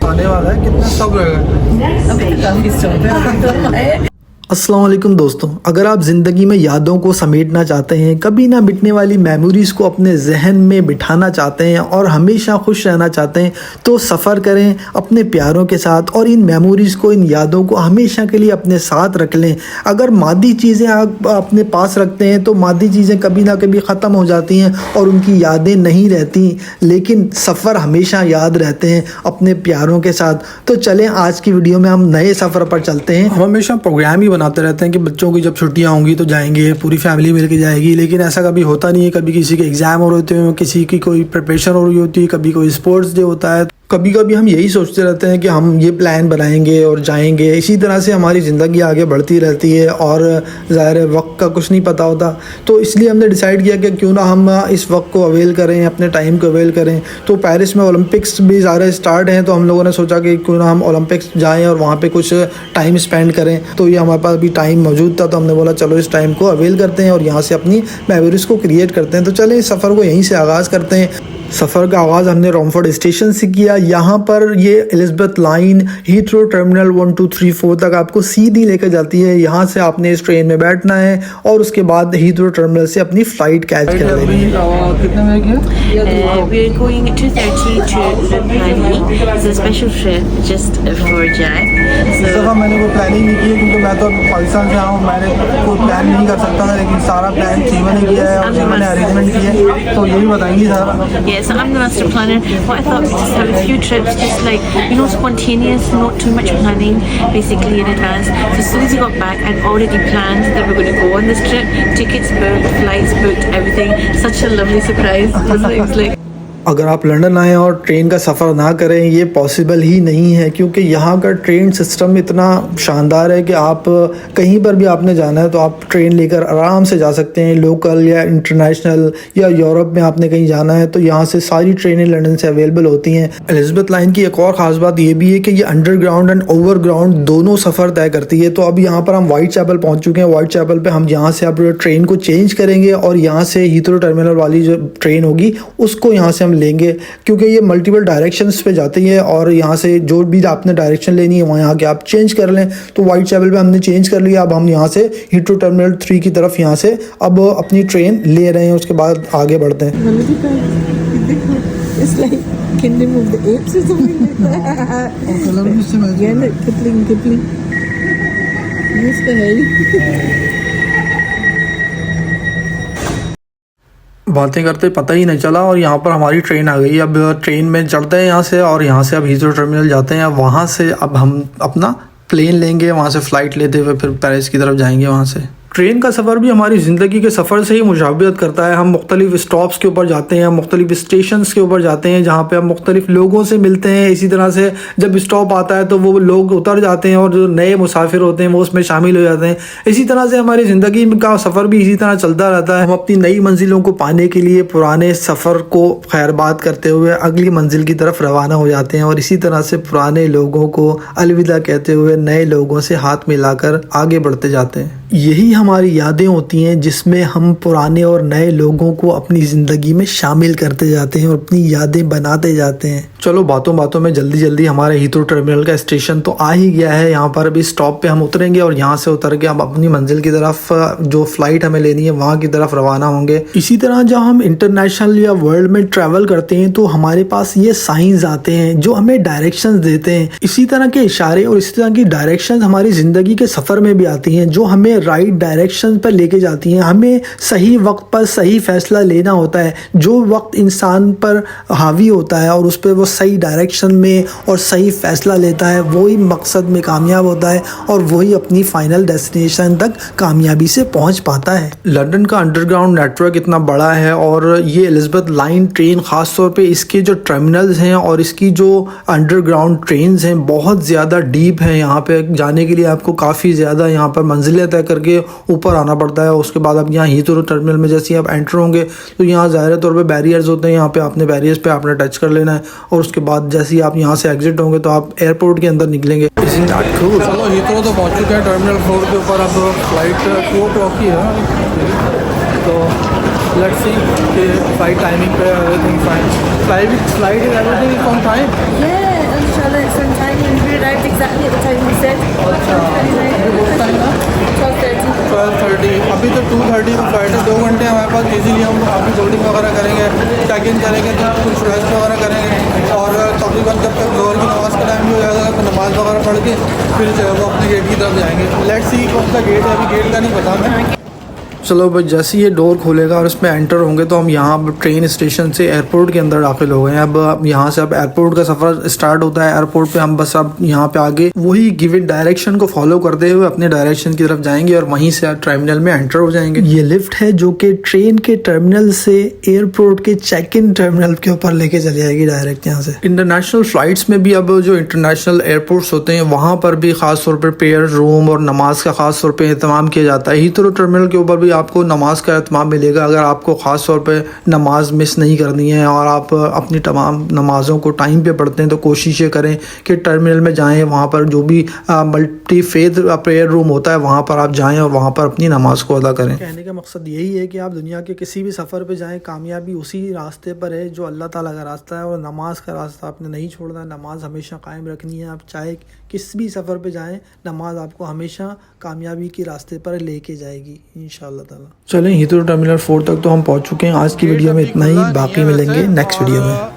आने वाला है, कितना स्टॉक लगेगा? अभी तो काफी स्टॉक है। अस्सलाम वालेकुम दोस्तों, अगर आप ज़िंदगी में यादों को समेटना चाहते हैं, कभी ना मिटने वाली मेमोरीज़ को अपने जहन में बिठाना चाहते हैं और हमेशा खुश रहना चाहते हैं, तो सफ़र करें अपने प्यारों के साथ और इन मेमोरीज़ को, इन यादों को हमेशा के लिए अपने साथ रख लें। अगर मादी चीज़ें आप अपने पास रखते हैं तो मादी चीज़ें कभी ना कभी ख़त्म हो जाती हैं और उनकी यादें नहीं रहती, लेकिन सफ़र हमेशा याद रहते हैं अपने प्यारों के साथ। तो चलें आज की वीडियो में हम नए सफ़र पर चलते हैं। हम हमेशा प्रोग्राम ही बनाते रहते हैं कि बच्चों की जब छुट्टियां होंगी तो जाएंगे, पूरी फैमिली मिलके जाएगी, लेकिन ऐसा कभी होता नहीं है। कभी किसी के एग्ज़ाम हो रहे होते हैं, किसी की कोई प्रिपरेशन हो रही होती है, कभी कोई स्पोर्ट्स डे होता है। कभी कभी हम यही सोचते रहते हैं कि हम ये प्लान बनाएंगे और जाएंगे। इसी तरह से हमारी ज़िंदगी आगे बढ़ती रहती है और ज़ाहिर है वक्त का कुछ नहीं पता होता। तो इसलिए हमने डिसाइड किया कि क्यों ना हम इस वक्त को अवेल करें, अपने टाइम को अवेल करें। तो पेरिस में ओलंपिक्स भी सारे स्टार्ट हैं, तो हम लोगों ने सोचा कि क्यों ना हम ओलंपिक्स जाएँ और वहाँ पर कुछ टाइम स्पेंड करें। तो ये हमारे पास अभी टाइम मौजूद था, तो हमने बोला चलो इस टाइम को अवेल करते हैं और यहाँ से अपनी मेमोरीज़ को क्रिएट करते हैं। तो चलें इस सफ़र को यहीं से आगाज़ करते हैं। सफ़र का आगाज़ हमने रोमफोर्ड स्टेशन से किया। यहाँ पर ये एलिज़ाबेथ लाइन हीथ्रो टर्मिनल 1 2 3 4 तक आपको सीधी लेकर जाती है। यहाँ से आपने इस ट्रेन में बैठना है और उसके बाद हीथ्रो टर्मिनल से अपनी फ़्लाइट कैच कर लेनी है। कितने में किया? We're going 2:30 to Paris. It's a special trip just for Jack. इस दफ़ा मैंने कोई प्लानिंग नहीं की है क्योंकि मैं तो पाकिस्तान से आया हूँ, मैंने कोई प्लान नहीं कर सकता था, लेकिन सारा प्लान चीमा ने किया है और चीमा ने अरेंजमेंट किया है, तो यही बताएंगी सारा। Yeah, so I'm the master planner. What I thought was just have a few trips, just like, spontaneous, not too much planning, basically in advance. So as soon as we got back, I'd already planned that we're going to go on this trip. Tickets booked, flights booked, everything. Such a lovely surprise. It was like अगर आप London आएँ और train का सफ़र ना करें, ये possible ही नहीं है, क्योंकि यहाँ का ट्रेन सिस्टम इतना शानदार है कि आप कहीं पर भी आपने जाना है तो आप ट्रेन लेकर आराम से जा सकते हैं। लोकल या इंटरनेशनल या यूरोप में आपने कहीं जाना है तो यहाँ से सारी ट्रेनें लंदन से अवेलेबल होती हैं। एलिज़ाबेथ लाइन की एक और ख़ास बात ये भी है कि ये अंडरग्राउंड एंड ओवरग्राउंड दोनों सफ़र तय करती है। तो अब यहाँ पर हम वाइट चैपल पहुँच चुके हैं। वाइट चैपल पर हम यहाँ से अब ट्रेन को चेंज करेंगे और यहाँ से हीथ्रो टर्मिनल वाली जो ट्रेन होगी उसको यहाँ से लेंगे, क्योंकि ये मल्टीपल डायरेक्शंस पे जाती है और यहाँ से जो भी आपने डायरेक्शन लेनी है वहाँ यहाँ के आप चेंज कर लें। तो वाइट चैपल पे हमने चेंज कर लिया। अब हम यहाँ से हीथ्रो टर्मिनल 3 की तरफ यहाँ से अब अपनी ट्रेन ले रहे हैं, उसके बाद आगे बढ़ते हैं। बातें करते पता ही नहीं चला और यहाँ पर हमारी ट्रेन आ गई। अब ट्रेन में चढ़ते हैं यहाँ से और यहाँ से अब हीथ्रो टर्मिनल जाते हैं। वहाँ से अब हम अपना प्लेन लेंगे, वहाँ से फ़्लाइट लेते हुए फिर पेरिस की तरफ जाएंगे। वहाँ से ट्रेन का सफ़र भी हमारी ज़िंदगी के सफ़र से ही मुशाबियत करता है। हम मुख्तलिफ़ स्टॉप्स के ऊपर जाते हैं, मुख्तलिफ़ स्टेशंस के ऊपर जाते हैं जहाँ पे हम मुख्तलिफ़ लोगों से मिलते हैं। इसी तरह से जब स्टॉप आता है तो वो लोग उतर जाते हैं और जो नए मुसाफिर होते हैं वो उसमें शामिल हो जाते हैं। इसी तरह से हमारी ज़िंदगी का सफ़र भी इसी तरह चलता रहता है। हम अपनी नई मंजिलों को पाने के लिए पुराने सफ़र को खैरबाद करते हुए अगली मंजिल की तरफ रवाना हो जाते हैं और इसी तरह से पुराने लोगों को अलविदा कहते हुए नए लोगों से हाथ मिलाकर आगे बढ़ते जाते हैं। यही हमारी यादें होती हैं जिसमें हम पुराने और नए लोगों को अपनी ज़िंदगी में शामिल करते जाते हैं और अपनी यादें बनाते जाते हैं। चलो बातों बातों में जल्दी जल्दी हमारे हीथ्रो टर्मिनल का स्टेशन तो आ ही गया है। यहाँ पर अभी स्टॉप पे हम उतरेंगे और यहाँ से उतर के हम अपनी मंजिल की तरफ, जो फ़्लाइट हमें लेनी है वहाँ की तरफ रवाना होंगे। इसी तरह जब हम इंटरनेशनल या वर्ल्ड में ट्रैवल करते हैं तो हमारे पास ये साइंस आते हैं जो हमें डायरेक्शंस देते हैं। इसी तरह के इशारे और इसी तरह की डायरेक्शंस हमारी ज़िंदगी के सफ़र में भी आती हैं जो हमें राइट डायरेक्शन पर लेके जाती हैं। हमें सही वक्त पर सही फैसला लेना होता है। जो वक्त इंसान पर हावी होता है और उस पर वो सही डायरेक्शन में और सही फैसला लेता है, वही मकसद में कामयाब होता है और वही अपनी फाइनल डेस्टिनेशन तक कामयाबी से पहुंच पाता है। लंदन का अंडरग्राउंड नेटवर्क इतना बड़ा है और ये एलिज़ाबेथ लाइन ट्रेन ख़ास तौर पे इसके जो टर्मिनल्स हैं और इसकी जो अंडरग्राउंड ट्रेन्स हैं बहुत ज़्यादा डीप हैं। यहाँ पे जाने के लिए आपको काफ़ी ज़्यादा यहाँ पर मंजिलें तय करके ऊपर आना पड़ता है। उसके बाद आप यहाँ हीथ्रो टर्मिनल में जैसे ही आप एंटर होंगे तो यहाँ ज़ाहिर तौर पे बैरियर्स होते हैं। यहाँ पे आपने बैरियर्स पे आपने टच कर लेना है और उसके बाद जैसे ही आप यहाँ से एग्जिट होंगे तो आप एयरपोर्ट के अंदर निकलेंगे। चलो हीथ्रो तो पहुँच चुके हैं टर्मिनल 4 के ऊपर। अब फ्लाइट 2 o'clock की है, तो लेट्स सी कि फ्लाइट टाइमिंग पे everything fine. Flight is everything on time. Yeah, inshallah it's exactly at the time we said. 12:30 अभी तो 2:30 का फ्लाइट है, 2 घंटे हमारे पास इजीली हम अभी बोर्डिंग वगैरह करेंगे, चेक इन करेंगे, तो कुछ रेस्ट वगैरह करेंगे और तकरीबन जब तक जोहर की नमाज़ का टाइम भी हो जाएगा तो नमाज़ वगैरह पढ़ के फिर जो है वो अपने गेट की तरफ जाएंगे। लेट्स सी कौन सा गेट है, अभी गेट का नहीं पता हमें। चलो भाई, जैसे ये डोर खोलेगा और इसमें एंटर होंगे तो हम यहाँ ट्रेन स्टेशन से एयरपोर्ट के अंदर दाखिल हो गए हैं। अब यहाँ से अब एयरपोर्ट का सफ़र स्टार्ट होता है। एयरपोर्ट पे हम बस अब यहाँ पे आगे वही गिवन डायरेक्शन को फॉलो करते हुए अपने डायरेक्शन की तरफ जाएंगे और वहीं से टर्मिनल में एंटर हो जाएंगे। ये लिफ्ट है जो कि ट्रेन के टर्मिनल से एयरपोर्ट के चेक इन टर्मिनल के ऊपर लेके चली जाएगी डायरेक्ट यहाँ से। इंटरनेशनल फ्लाइट्स में भी अब जो इंटरनेशनल एयरपोर्ट्स होते हैं वहाँ पर भी खास तौर पर प्रेयर रूम और नमाज का खास तौर पर एहतमाम किया जाता है। हीथ्रो टर्मिनल के ऊपर भी आपको नमाज का एहतमाम मिलेगा। अगर आपको ख़ास तौर पे नमाज मिस नहीं करनी है और आप अपनी तमाम नमाज़ों को टाइम पे पढ़ते हैं तो कोशिश ये करें कि टर्मिनल में जाएं, वहाँ पर जो भी मल्टी फेथ प्रेयर रूम होता है वहाँ पर आप जाएं और वहाँ पर अपनी नमाज को अदा करें। कहने का मकसद यही है कि आप दुनिया के किसी भी सफ़र पे जाएं, कामयाबी उसी रास्ते पर है जो अल्लाह ताला का रास्ता है और नमाज का रास्ता आपने नहीं छोड़ना। नमाज हमेशा कायम रखनी है। आप चाहे किस भी सफ़र पे जाएं, नमाज आपको हमेशा कामयाबी के रास्ते पर लेके जाएगी इंशाअल्लाह ताला। चलें, हीथ्रो टर्मिनल 4 तक तो हम पहुंच चुके हैं। आज की वीडियो में इतना ही, बाकी मिलेंगे नेक्स्ट वीडियो में।